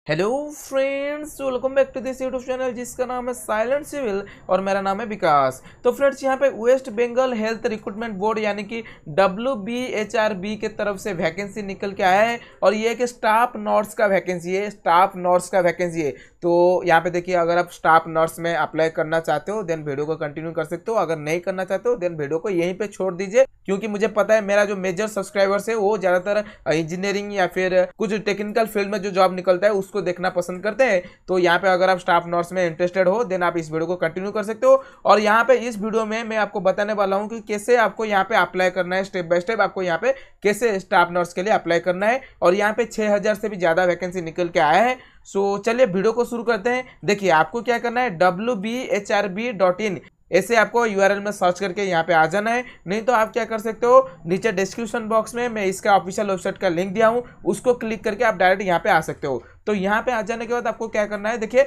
Hello friends, welcome back to this YouTube channel जिसका नाम है साइलेंट सिविल और मेरा नाम है विकास। तो फ्रेंड्स, यहाँ पे West Bengal health recruitment board यानी कि WBHRB के तरफ से वैकेंसी निकल के आया है और ये एक स्टाफ नर्स का वैकेंसी है। स्टाफ नर्स का वैकेंसी है। तो यहाँ पे देखिए, अगर आप स्टाफ नर्स में अप्लाई करना चाहते हो देन वीडियो को कंटिन्यू कर सकते हो। अगर नहीं करना चाहते हो देन वीडियो को यहीं पे छोड़ दीजिए, क्योंकि मुझे पता है मेरा जो मेजर सब्सक्राइबर्स है वो ज़्यादातर इंजीनियरिंग या फिर कुछ टेक्निकल फील्ड में जो जॉब निकलता है उसको देखना पसंद करते हैं। तो यहाँ पे अगर आप स्टाफ नर्स में इंटरेस्टेड हो देन आप इस वीडियो को कंटिन्यू कर सकते हो। और यहाँ पे इस वीडियो में मैं आपको बताने वाला हूँ कि कैसे आपको यहाँ पे अप्लाई करना है, स्टेप बाय स्टेप आपको यहाँ पे कैसे स्टाफ नर्स के लिए अप्लाई करना है। और यहाँ पे 6000 से भी ज़्यादा वैकेंसी निकल के आया है। सो चलिए वीडियो को शुरू करते हैं। देखिए, आपको क्या करना है, wbhrb.in ऐसे आपको URL में सर्च करके यहाँ पे आ जाना है। नहीं तो आप क्या कर सकते हो, नीचे डिस्क्रिप्शन बॉक्स में मैं इसका ऑफिशियल वेबसाइट का लिंक दिया हूँ, उसको क्लिक करके आप डायरेक्ट यहाँ पे आ सकते हो। तो यहाँ पे आ जाने के बाद आपको क्या करना है, देखिए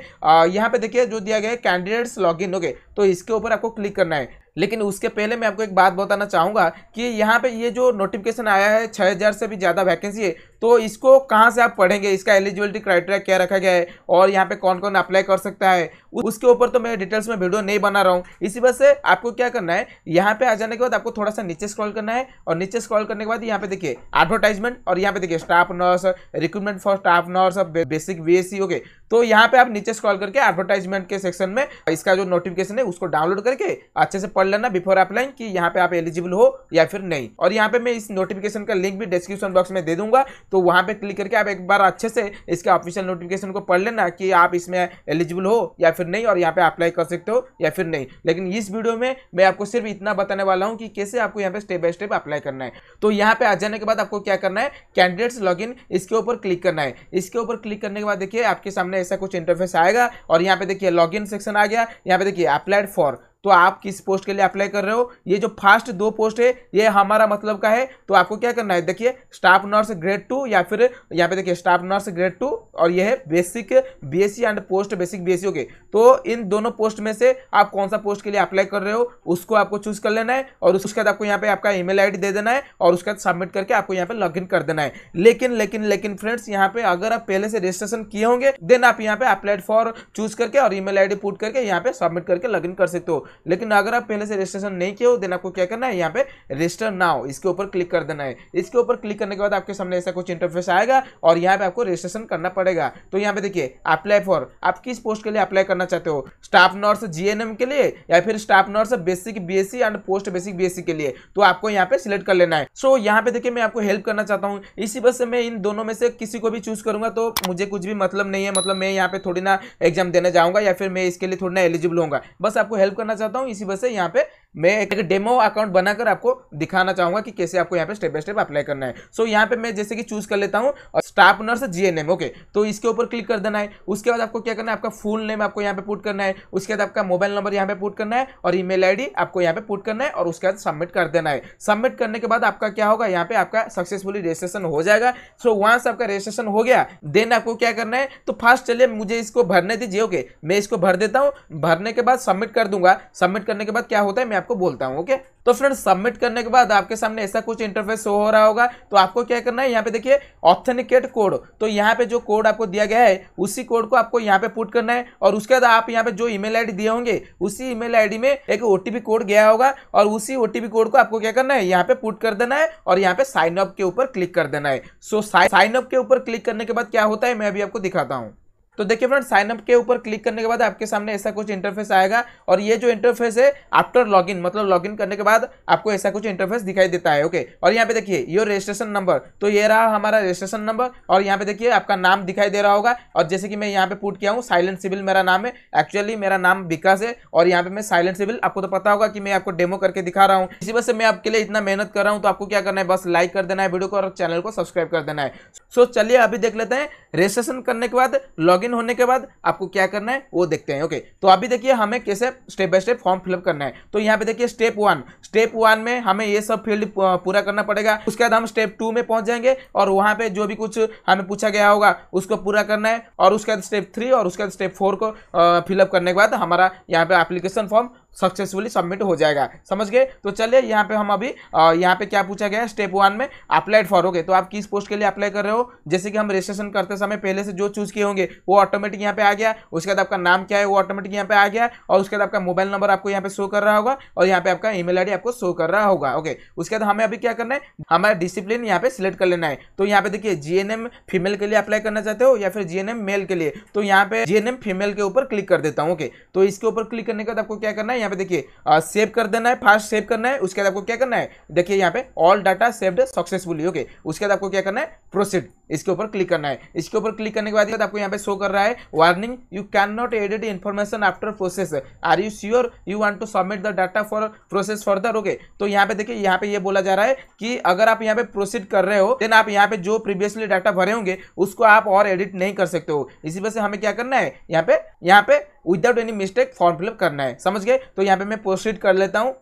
यहाँ पे देखिए जो दिया गया है कैंडिडेट्स लॉगिन, ओके, तो इसके ऊपर आपको क्लिक करना है। लेकिन उसके पहले मैं आपको एक बात बताना चाहूँगा कि यहाँ पे ये जो नोटिफिकेशन आया है 6000 से भी ज़्यादा वैकेंसी है, तो इसको कहाँ से आप पढ़ेंगे, इसका एलिजिबिलिटी क्राइटेरिया क्या रखा गया है और यहाँ पे कौन कौन अप्लाई कर सकता है, उसके ऊपर तो मैं डिटेल्स में वीडियो नहीं बना रहा हूँ। इसी वजह से आपको क्या करना है, यहाँ पे आ जाने के बाद आपको थोड़ा सा नीचे स्क्रॉल करना है और नीचे स्क्रॉल करने के बाद यहाँ पे देखिए एडवर्टाइजमेंट और यहाँ पे देखिए staff nurse, recruitment for staff nurse, basic BSc, okay. तो यहाँ पे आप नीचे स्क्रॉल करके एडवर्टाइजमेंट के सेक्शन में इसका जो नोटिफिकेशन है उसको डाउनलोड करके अच्छे से पढ़ लेना बिफोर अप्लाइंग कि यहाँ पे आप एलिजिबल हो या फिर नहीं। और यहाँ पे मैं इस नोटिफिकेशन का लिंक भी डिस्क्रिप्शन बॉक्स में दे दूंगा, तो वहाँ पे क्लिक करके आप एक बार अच्छे से इसके ऑफिशियल नोटिफिकेशन को पढ़ लेना कि आप इसमें एलिजिबल हो या फिर नहीं और यहाँ पे अप्लाई कर सकते हो या फिर नहीं। लेकिन इस वीडियो में मैं आपको सिर्फ इतना बताने वाला हूँ कि कैसे आपको यहाँ पे स्टेप बाय स्टेप अप्लाई करना है। तो यहाँ पे आ जाने के बाद आपको क्या करना है, कैंडिडेट्स लॉगिन, इसके ऊपर क्लिक करना है। इसके ऊपर क्लिक करने के बाद देखिए आपके सामने ऐसा कुछ इंटरफेस आएगा और यहाँ पे देखिए लॉगिन सेक्शन आ गया। यहाँ पे देखिए अप्लाइड फॉर, तो आप किस पोस्ट के लिए अप्लाई कर रहे हो। ये जो फर्स्ट 2 पोस्ट है ये हमारा मतलब का है। तो आपको क्या करना है, देखिए स्टाफ नर्स ग्रेड 2 या फिर यहाँ पे देखिए स्टाफ नर्स ग्रेड 2 और ये है basic BSc and post basic BSc, okay. तो इन दोनों पोस्ट में से आप कौन सा पोस्ट के लिए अप्लाई कर रहे हो उसको आपको चूज कर लेना है और उसके बाद आपको यहाँ पे आपका ईमेल ID दे देना है और उसके बाद सबमिट करके आपको यहाँ पे लॉग इन कर देना है। लेकिन फ्रेंड्स, यहाँ पे अगर आप पहले से रजिस्ट्रेशन किए होंगे देन आप यहाँ पे अप्लाइड फॉर चूज करके और ईमेल ID पुट करके यहाँ पे सबमिट करके लॉग इन कर सकते हो। लेकिन अगर आप पहले से रजिस्ट्रेशन नहीं किए हो देन आपको क्या करना है, यहाँ पे रजिस्टर नाउ इसके ऊपर क्लिक कर देना है। इसके ऊपर क्लिक करने के बाद आपके सामने ऐसा कुछ इंटरफेस आएगा और यहाँ पे आपको रजिस्ट्रेशन करना पड़ेगा। तो यहाँ पे देखिए अप्लाई फॉर, आप किस पोस्ट के लिए अप्लाई करना चाहते हो, स्टाफ नर्स GNM के लिए या फिर staff nurse basic BSc and post basic BSc के लिए, तो आपको यहाँ पे सिलेक्ट कर लेना है। सो यहाँ पे देखिए मैं आपको हेल्प करना चाहता हूँ, इसी वजह से मैं इन दोनों में से किसी को भी चूज करूंगा तो मुझे कुछ भी मतलब नहीं है, मतलब मैं यहाँ पे थोड़ी ना एग्जाम देने जाऊंगा या फिर मैं इसके लिए थोड़ी ना एलिजिबल होऊंगा। बस आपको हेल्प करना चाहता हूँ, इसी वजह से यहाँ पे मैं एक डेमो अकाउंट बनाकर आपको दिखाना चाहूंगा कि कैसे आपको यहाँ पे स्टेप बाय स्टेप अप्लाई करना है। सो यहाँ पे मैं जैसे कि चूज कर लेता हूँ स्टाफ नर्स GNM, ओके। तो इसके ऊपर क्लिक कर देना है। उसके बाद आपको क्या करना है, आपका फुल नेम आपको यहाँ पे पुट करना है, उसके बाद आपका मोबाइल नंबर यहाँ पे पुट करना है और ईमेल ID आपको यहाँ पे पुट करना है और उसके बाद सबमिट कर देना है। सबमिट करने के बाद आपका क्या होगा, यहाँ पे आपका सक्सेसफुली रजिस्ट्रेशन हो जाएगा। सो वहां से आपका रजिस्ट्रेशन हो गया देन आपको क्या करना है, तो फर्स्ट चलिए मुझे इसको भरने दीजिए, ओके। मैं इसको भर देता हूँ, भरने के बाद सबमिट कर दूंगा। सबमिट करने के बाद क्या होता है मैं आपको बोलता हूँ, ओके। तो फ्रेंड्स, सबमिट करने के बाद आपके सामने ऐसा कुछ इंटरफेस शो हो रहा होगा। तो आपको क्या करना है, यहाँ पे देखिए ऑथेंटिकेट कोड, तो यहाँ पे जो कोड आपको दिया गया है उसी कोड को आपको यहाँ पे पुट करना है और उसके बाद आप यहाँ पे जो ईमेल ID दिए होंगे उसी ईमेल ID में एक OTP कोड गया होगा और उसी OTP कोड को आपको क्या करना है, यहाँ पे पुट कर देना है और यहाँ पे साइन अप के ऊपर क्लिक कर देना है। सो साइन अप के ऊपर क्लिक करने के बाद क्या होता है मैं अभी आपको दिखाता हूँ। तो देखिए फ्रेंड्स, साइन अप के ऊपर क्लिक करने के बाद आपके सामने ऐसा कुछ इंटरफेस आएगा और ये जो इंटरफेस है आफ्टर लॉगिन, मतलब लॉगिन करने के बाद आपको ऐसा कुछ इंटरफेस दिखाई देता है, ओके। और यहाँ पे देखिए योर रजिस्ट्रेशन नंबर, तो ये रहा हमारा रजिस्ट्रेशन नंबर और यहाँ पे देखिए आपका नाम दिखाई दे रहा होगा और जैसे कि मैं यहाँ पे पुट किया हूँ साइलेंट सिविल मेरा नाम है, एक्चुअली मेरा नाम विकास है और यहाँ पे मैं साइलेंट सिविल, आपको तो पता होगा कि मैं आपको डेमो करके दिखा रहा हूँ, इसी वजह से मैं आपके लिए इतना मेहनत कर रहा हूँ। तो आपको क्या करना है, बस लाइक कर देना है वीडियो को और चैनल को सब्सक्राइब कर देना है। सो चलिए अभी देख लेते हैं रजिस्ट्रेशन करने के बाद, लॉगिन होने के बाद आपको क्या करना है वो देखते हैं, ओके। तो अभी देखिए हमें कैसे step by step form fill up करना है। तो यहाँ पे देखिए स्टेप 1 में हमें ये सब फील्ड पूरा करना पड़ेगा। उसके बाद हम स्टेप 2 में पहुंच जाएंगे और वहां पे जो भी कुछ हमें पूछा गया होगा उसको पूरा करना है और उसके बाद स्टेप 3 और उसके बाद स्टेप 4 को फिलअप करने के बाद हमारा यहाँ पे एप्लीकेशन फॉर्म सक्सेसफुली सबमिट हो जाएगा। समझ गए? तो चलिए यहाँ पे हम अभी यहाँ पे क्या पूछा गया है, स्टेप 1 में अप्लाइड फॉर। ओके, तो आप किस पोस्ट के लिए अप्लाई कर रहे हो, जैसे कि हम रजिस्ट्रेशन करते समय पहले से जो चूज किए होंगे वो ऑटोमेटिक यहाँ पे आ गया। उसके बाद आपका नाम क्या है वो ऑटोमेटिक यहाँ पे आ गया, और उसके बाद आपका मोबाइल नंबर आपको यहाँ पे शो कर रहा होगा, और यहाँ पे आपका ईमेल आईडी आपको शो कर रहा होगा। ओके, उसके बाद हमें अभी क्या करना है, हमारा डिसिप्लिन यहाँ पे सिलेक्ट कर लेना है। तो यहाँ पे देखिए जीएनएम फीमेल के लिए अप्लाई करना चाहते हो या फिर जीएनएम मेल के लिए, तो यहाँ पे जीएनएम फीमेल के ऊपर क्लिक कर देता हूँ। ओके, तो इसके ऊपर क्लिक करने के बाद आपको क्या करना है, यहाँ पे देखिए सेव कर देना है, फास्ट सेव करना है। उसके बाद आपको क्या करना है, देखिए यहाँ पे all data saved successfully. Okay, उसके बाद आपको क्या करना है, प्रोसीड, इसके ऊपर क्लिक करना है। इसके ऊपर क्लिक करने के बाद आपको यहाँ पे शो कर रहा है warning, you can not edit information after process, are you sure you want to submit the data for process further. Okay, तो यहाँ पे देखिए यहाँ पे ये बोला जा रहा है कि अगर आप यहाँ पे प्रोसीड कर रहे हो देन आप यहाँ पे जो प्रीवियसली डाटा भरे होंगे उसको आप और एडिट नहीं कर सकते हो। इसी वजह से हमें क्या करना है, यहाँ पे without any mistake form fill up करना है। समझ गए? तो यहाँ पे मैं प्रोसीड कर लेता हूँ।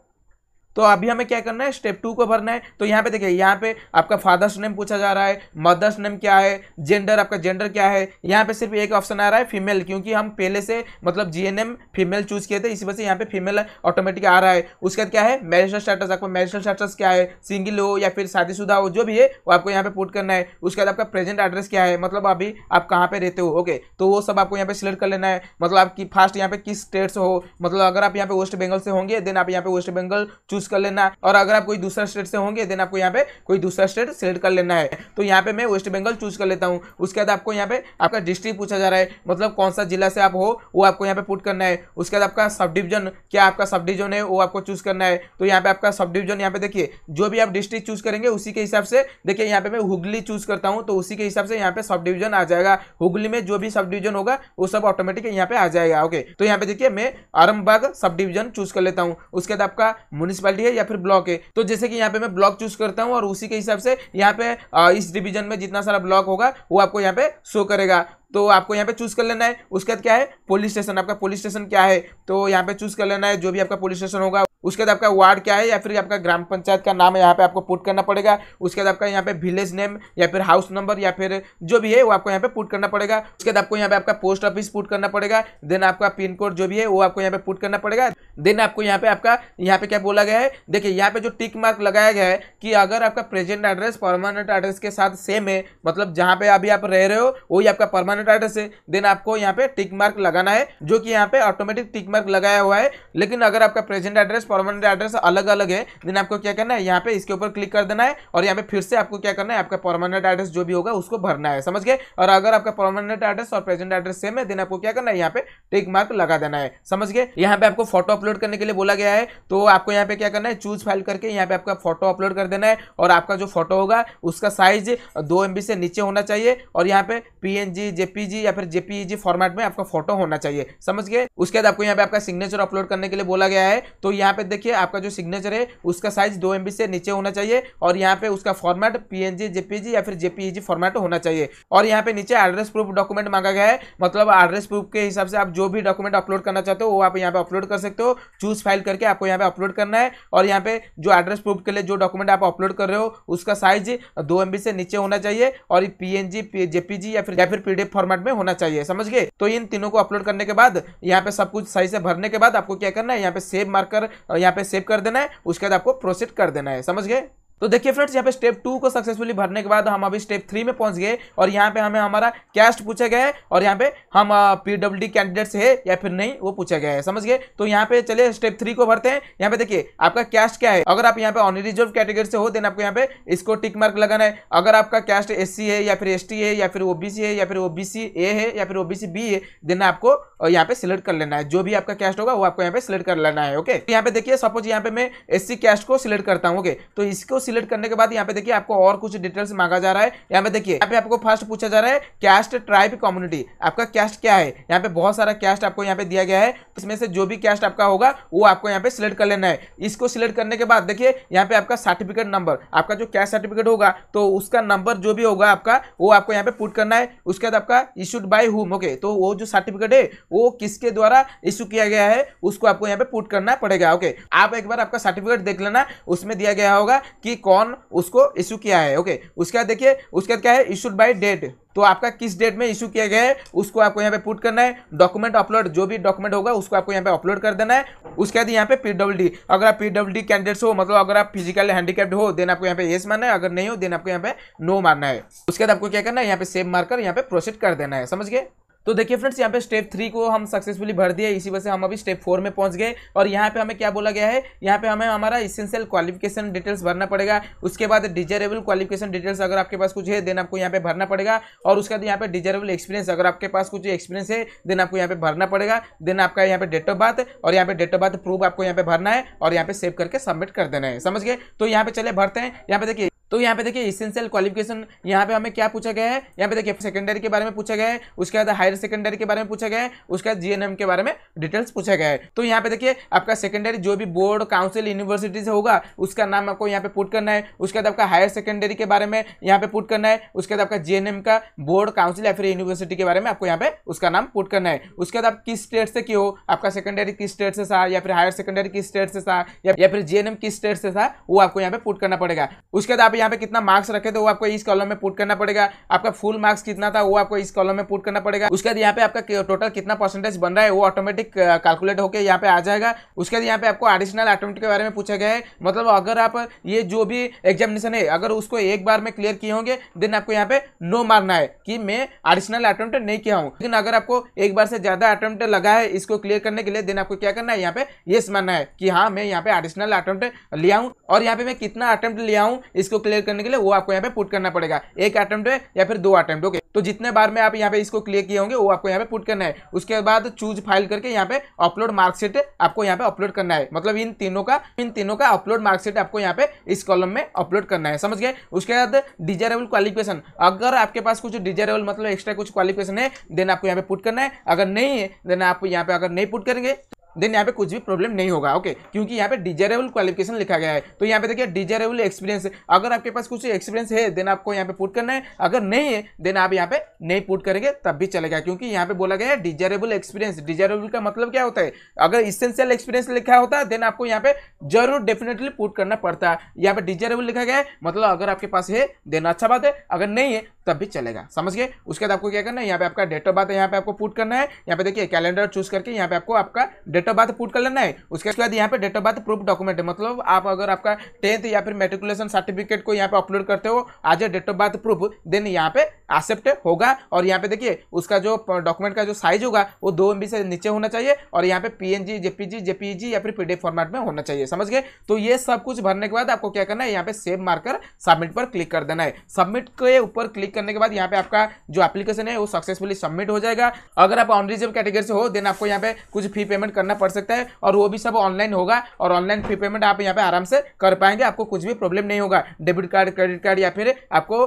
तो अभी हमें क्या करना है, स्टेप 2 को भरना है। तो यहाँ पे देखिए यहाँ पे आपका फादर्स नेम पूछा जा रहा है, मदर्स नेम क्या है, जेंडर आपका जेंडर क्या है। यहाँ पे सिर्फ एक ऑप्शन आ रहा है फीमेल, क्योंकि हम पहले से मतलब जीएनएम फीमेल चूज किए थे, इसी वजह से यहाँ पे फीमेल ऑटोमेटिक आ रहा है। उसके बाद क्या है, मैरिटल स्टेटस, आपको मैरिटल स्टेटस क्या है, सिंगल हो या फिर शादीशुदा हो, जो भी है वो आपको यहाँ पे पुट करना है। उसके बाद आपका प्रेजेंट एड्रेस क्या है, मतलब अभी आप कहाँ पे रहते हो। ओके, तो वो सब आपको यहाँ पे सिलेक्ट कर लेना है। मतलब आपकी फास्ट यहाँ पे किस स्टेट से हो, मतलब अगर आप यहाँ पे वेस्ट बंगाल से होंगे देन आप यहाँ पे वेस्ट बंगाल चूज कर लेना, और अगर आप कोई दूसरा स्टेट से होंगे देन आपको यहाँ पे कोई दूसरा स्टेट सिलेक्ट कर लेना है। तो यहाँ पे मैं वेस्ट बंगाल चूज कर लेता हूँ। उसके बाद आपको यहाँ पे आपका डिस्ट्रिक्ट पूछा जा रहा है, मतलब कौन सा जिला से आप हो वो आपको यहाँ पे पुट करना है। उसके बाद आपका सब डिवीजन, क्या आपका सब डिवीजन है वो आपको चूज करना है। तो यहाँ पे आपका सब डिवीजन, यहाँ पे देखिए जो भी आप डिस्ट्रिक्ट चूज करेंगे उसी के हिसाब से, देखिए यहाँ पे मैं हुगली चूज करता हूँ तो उसी के हिसाब से यहाँ पे सब डिवीजन आ जाएगा। हुगली में जो भी सब डिवीजन होगा वो सब ऑटोमेटिक यहाँ पे आ जाएगा। ओके, तो यहाँ पे देखिए मैं आरामबाग सब डिवीजन चूज कर लेता हूँ। उसके बाद आपका म्युनिसिपैलिटी है या फिर ब्लॉक है, तो जैसे कि यहाँ पे मैं ब्लॉक चूज करता हूँ और उसी के हिसाब से यहाँ पे इस डिवीजन में जितना सारा ब्लॉक होगा वो आपको यहाँ पे शो करेगा। तो आपको यहाँ पे चूज कर लेना है। उसके बाद क्या है, पुलिस स्टेशन, आपका पुलिस स्टेशन क्या है तो यहाँ पे चूज कर लेना है, जो भी आपका पुलिस स्टेशन होगा। उसके बाद आपका वार्ड क्या है या फिर आपका ग्राम पंचायत का नाम है यहाँ पे आपको पुट करना पड़ेगा। उसके बाद आपका यहाँ पे विलेज नेम या फिर हाउस नंबर या फिर जो भी है वो आपको यहाँ पे पुट करना पड़ेगा। उसके बाद आपको यहाँ पे आपका पोस्ट ऑफिस पुट करना पड़ेगा। देन आपका पिन कोड जो भी है वो आपको यहाँ पे पुट करना पड़ेगा। देन आपको यहाँ पे आपका यहाँ पे क्या बोला गया है, देखिए यहाँ पे जो टिक मार्क लगाया गया है कि अगर आपका प्रेजेंट एड्रेस परमानेंट एड्रेस के साथ सेम है, मतलब जहाँ पे अभी आप रह रहे हो वही आपका परमानेंट एड्रेस है, देन आपको यहाँ पे टिक मार्क लगाना है, जो कि यहाँ पे ऑटोमेटिक टिक मार्क लगाया हुआ है। लेकिन अगर आपका प्रेजेंट एड्रेस परमानेंट एड्रेस अलग अलग है देन आपको क्या करना है, यहाँ पे इसके ऊपर क्लिक कर देना है और यहाँ पे फिर से आपको क्या करना है, आपका परमानेंट एड्रेस जो भी होगा उसको भरना है। समझ गए? और अगर आपका परमानेंट एड्रेस और प्रेजेंट एड्रेस सेम है देन आपको क्या करना है, यहाँ पे टिक मार्क लगा देना है। समझ गए? यहाँ पे आपको फोटो अपलोड करने के लिए बोला गया है, तो आपको यहाँ पे क्या करना है, चूज फाइल करके यहाँ पे आपका फोटो अपलोड कर देना है। और आपका जो फोटो होगा उसका साइज 2 MB से नीचे होना चाहिए और यहाँ पे PNG, JPG या फिर JPEG फॉर्मेट में आपका फोटो होना चाहिए। समझ गए? उसके बाद आपको यहाँ पे आपका सिग्नेचर अपलोड करने के लिए बोला गया है, तो यहाँ पे देखिए आपका जो सिग्नेचर है उसका साइज 2 MB से नीचे होना चाहिए और यहाँ पे उसका फॉर्मेट PNG, JPG या फिर JPEG फॉर्मेट होना चाहिए। और यहाँ पे नीचे एड्रेस प्रूफ डॉक्यूमेंट मांगा गया है, मतलब एड्रेस प्रूफ के हिसाब से आप जो भी डॉक्यूमेंट अपलोड करना चाहते हो वो आप यहाँ पे अपलोड कर सकते हो। चूज फाइल करके आपको यहाँ पे अपलोड करना है और यहाँ पे जो एड्रेस प्रूफ के लिए जो डॉक्यूमेंट आप अपलोड कर रहे हो उसका साइज 2 MB से नीचे होना चाहिए और PNG, JPG या फिर PDF फॉर्मेट में होना चाहिए। समझ गए? तो इन तीनों को अपलोड करने के बाद यहाँ पे सब कुछ सही से भरने के बाद आपको क्या करना है, यहाँ पे सेव मार्कर यहाँ पे सेव कर देना है। उसके बाद आपको प्रोसीड कर देना है। समझ गए? तो देखिए फ्रेंड्स, यहाँ पे स्टेप 2 को सक्सेसफुली भरने के बाद हम अभी स्टेप 3 में पहुंच गए और यहाँ पे हमें हमारा कैस्ट पूछा गया है और यहाँ पे हम PWD कैंडिडेट्स है या फिर नहीं वो पूछा गया है। समझ गए? तो यहाँ पे चलिए स्टेप 3 को भरते हैं। यहाँ पे देखिए आपका कैस्ट क्या है, अगर आप यहाँ पे अनरिजर्व कैटेगरी से हो देन आपको यहाँ पे इसको टिक मार्क लगाना है। अगर आपका कैस्ट SC है या फिर ST है या फिर OBC है या फिर OBC A है या फिर OBC B है देन आपको यहाँ पे सिलेक्ट कर लेना है। जो भी आपका कैस्ट होगा वो आपको यहाँ पे सिलेक्ट कर लेना है। ओके, यहाँ पे देखिए सपोज यहाँ पे मैं SC कैस्ट को सिलेक्ट करता हूँ। ओके, तो इसको सिलेक्ट करने के बाद यहाँ पे देखिए आपको और कुछ डिटेल्स मांगा जा रहा है। यहाँ पे देखिए यहाँ पे आपको फर्स्ट पूछा जा रहा है कैस्ट, ट्राइब, कम्युनिटी, आपका कैस्ट क्या है। यहाँ पे बहुत सारा कैस्ट आपको यहाँ पे दिया गया है, इसमें से जो भी कैस्ट आपका होगा वो आपको यहाँ पे सिलेक्ट कर लेना है। इसको सिलेक्ट करने के बाद देखिए यहाँ पे आपका सर्टिफिकेट नंबर, आपका जो कैस्ट सर्टिफिकेट होगा तो उसका नंबर जो भी होगा आपका वो आपको यहाँ पे पुट करना है। उसके बाद आपका इशूड बाय हुम, ओके, तो वो जो सर्टिफिकेट है वो किसके द्वारा इशू किया गया है उसको आपको यहाँ पे पुट करना पड़ेगा। ओके, आप एक बार आपका सर्टिफिकेट देख लेना, उसमें दिया गया होगा कि कौन उसको इशू किया है। ओके, उसके बाद देखिए, उसके बाद क्या है, इशूड बाय डेट, तो आपका किस डेट में इशू किया गया है उसको आपको यहाँ पे पुट करना है। डॉक्यूमेंट अपलोड, जो भी डॉक्यूमेंट होगा उसको आपको यहाँ पे अपलोड कर देना है। उसके बाद यहाँ पे पीडब्ल्यूडी, अगर आप पीडब्ल्यूडी कैंडिडेट्स हो, मतलब अगर आप फिजिकल हैंडीकैप्ड हो, देन आपको यहाँ पे येस मारना है, अगर नहीं हो देन आपको यहाँ पे नो मारना है। उसके बाद आपको क्या करना है, यहाँ पे सेव मारकर यहाँ पे प्रोसीड कर देना है। समझ गए। तो देखिए फ्रेंड्स, यहाँ पे स्टेप 3 को हम सक्सेसफुली भर दिए, इसी वजह से हम अभी स्टेप 4 में पहुंच गए। और यहाँ पे हमें क्या बोला गया है, यहाँ पे हमें हमारा इसेंशियल क्वालिफिकेशन डिटेल्स भरना पड़ेगा। उसके बाद डिजायरेबल क्वालिफिकेशन डिटेल्स अगर आपके पास कुछ है देन आपको यहाँ पे भरना पड़ेगा। और उसके बाद यहाँ पे डिजायरेबल एक्सपीरियंस, अगर आपके पास कुछ एक्सपीरियंस है देन आपको यहाँ पे भरना पड़ेगा। देन आपका यहाँ पे डेट ऑफ बर्थ, और यहाँ पे डेट ऑफ बर्थ प्रूफ आपको यहाँ पे भरना है और यहाँ पे सेव करके सबमिट कर देना है। समझ गए। तो यहाँ पे चले भरते हैं। यहाँ पे देखिए, तो यहाँ पे देखिए इसेंशियल क्वालिफिकेशन, यहाँ पे हमें क्या पूछा गया है, यहाँ पे देखिए सेकेंडरी के बारे में पूछा गया है, उसके बाद हायर सेकेंडरी के बारे में पूछा गया है, उसके बाद जीएनएम के बारे में डिटेल्स पूछा गया है। तो यहाँ पे देखिए आपका सेकेंडरी जो भी बोर्ड काउंसिल यूनिवर्सिटी से होगा उसका नाम आपको यहाँ पे पुट करना है। उसके बाद आपका हायर सेकेंडरी के बारे में यहाँ पे पुट करना है। उसके बाद आपका जीएनएम का बोर्ड काउंसिल या फिर यूनिवर्सिटी के बारे में आपको यहाँ पे उसका नाम पुट करना है। उसके बाद आप किस स्टेट से किए हो, आपका सेकेंडरी किस स्टेट से था, या फिर हायर सेकेंडरी किस स्टेट से था, या फिर जीएनएम किस स्टेट से था, वो आपको यहाँ पे पुट करना पड़ेगा। उसके बाद आप यहाँ पे कितना मार्क्स रखे तो वो आपको इस कॉलम में पुट करना पड़ेगा। आपका फुल मार्क्स कितना था वो आपको इस कॉलम में पुट करना पड़ेगा। उसके बाद यहाँ पे आपका टोटल कितना परसेंटेज बन रहा है वो ऑटोमेटिक कैलकुलेट होकर यहाँ पे आ जाएगा। उसके बाद यहाँ पे आपको एडिशनल अटेम्प्ट के बारे में पूछा गया है, मतलब अगर आप ये जो भी एग्जामिनेशन है अगर उसको एक बार में क्लियर किए होंगे देन आपको यहाँ पे नो मारना है कि मैं एडिशनल अटेम्प्ट नहीं किया हूँ। लेकिन अगर आपको एक बार से ज्यादा अटेम्प्ट लगा है इसको क्लियर करने के लिए देन आपको क्या करना है, यहाँ पे यस मारना है कि हाँ मैं यहाँ पे एडिशनल अटेम्प्ट लिया हूँ और यहाँ पे मैं कितना अटेम्प्ट लिया हूँ इसको क्लियर करने के लिए वो आपको यहाँ पे पुट करना पड़ेगा। एक अटेम्प्ट है या फिर 2 अटेम्प्ट। ओके, तो जितने बार में आप यहाँ पे इसको क्लियर किए होंगे वो आपको यहाँ पे पुट करना है। उसके बाद चूज फाइल करके यहाँ पे अपलोड मार्कशीट आपको यहाँ पे अपलोड करना है, मतलब इन तीनों का अपलोड मार्कशीट आपको यहाँ पे इस कॉलम में अपलोड करना है। समझ गए। उसके बाद डिजायरेबल क्वालिफिकेशन, अगर आपके पास कुछ डिजायरेबल मतलब एक्स्ट्रा कुछ क्वालिफिकेशन है देन आपको यहाँ पे पुट करना है। अगर नहीं है देन आप यहाँ पे अगर नहीं पुट करेंगे देन यहाँ पे कुछ भी प्रॉब्लम नहीं होगा। ओके, क्योंकि यहाँ पे डिजायरेबल क्वालिफिकेशन लिखा गया है। तो यहाँ पे देखिए डिजायरेबल एक्सपीरियंस, अगर आपके पास कुछ एक्सपीरियंस है देन आपको यहाँ पे पुट करना है। अगर नहीं है देन आप यहाँ पे नहीं पुट करेंगे तब भी चलेगा, क्योंकि यहाँ पे बोला गया है डिजायरेबल एक्सपीरियंस। डिजायरेबल का मतलब क्या होता है, अगर इसेंशियल एक्सपीरियंस लिखा होता है देन आपको यहाँ पे जरूर डेफिनेटली पुट करना पड़ता है। यहाँ पे डिजायरेबल लिखा गया है, मतलब अगर आपके पास है देन अच्छा बात है, अगर नहीं है तब भी चलेगा। समझ गए। उसके बाद आपको क्या करना है, यहाँ पे आपका डेट ऑफ बर्थ यहाँ पे आपको पुट करना है। यहाँ पे देखिए कैलेंडर चूज करके यहाँ पे आपको आपका डेट ऑफ बर्थ पुट कर लेना है। उसके बाद यहाँ पे date of birth proof document है, मतलब आप अगर आपका 10th या फिर मैट्रिकुलेशन सर्टिफिकेट को यहाँ पे अपलोड करते हो आज date of birth proof then यहाँ पे एक्सेप्ट होगा। और यहाँ पे देखिए उसका जो डॉक्यूमेंट का जो साइज होगा वो 2 MB से नीचे होना चाहिए और यहाँ पे PNG, JPG, JPEG या फिर PDF फॉर्मेट में होना चाहिए। समझ गए। तो ये सब कुछ भरने के बाद आपको क्या करना है, यहाँ पे सेव मारकर सबमिट पर क्लिक कर देना है। सबमिट के ऊपर क्लिक करने के बाद यहाँ पे आपका जो एप्लीकेशन है वो सक्सेसफुली सबमिट हो जाएगा। अगर आप ऑन रिजर्व कैटेगरी से हो देन आपको यहाँ पे कुछ फी पेमेंट करना पड़ सकता है और वो भी सब ऑनलाइन होगा और ऑनलाइन फी पेमेंट आप यहाँ पे आराम से कर पाएंगे, आपको कुछ भी प्रॉब्लम नहीं होगा। डेबिट कार्ड, क्रेडिट कार्ड या फिर आपको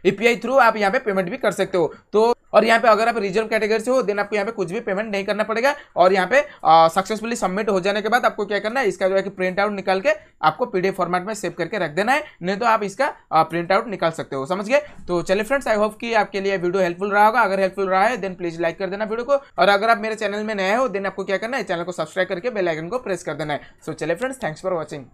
UPI थ्रू आप यहाँ पे पेमेंट भी कर सकते हो। तो और यहाँ पे अगर आप रिजर्व कैटेगरी से हो देन आपको यहाँ पे कुछ भी पेमेंट नहीं करना पड़ेगा। और यहाँ पे सक्सेसफुली सबमिट हो जाने के बाद आपको क्या करना है, इसका जो है कि प्रिंट आउट निकाल के आपको PDF फॉर्मेट में सेव करके रख देना है, नहीं तो आप इसका प्रिंट आउट निकाल सकते हो। समझ गए। तो चलिए फ्रेंड्स, आई होप कि आपके लिए वीडियो हेल्पफुल रहा होगा। अगर हेल्पफुल रहा है देन प्लीज लाइक कर देना वीडियो को, और अगर आप मेरे चैनल में नए हो देन आपको क्या करना है, चैनल को सब्सक्राइब करके बेल आइकन को प्रेस कर देना है। सो चलिए फ्रेंड्स, थैंक्स फॉर वॉचिंग।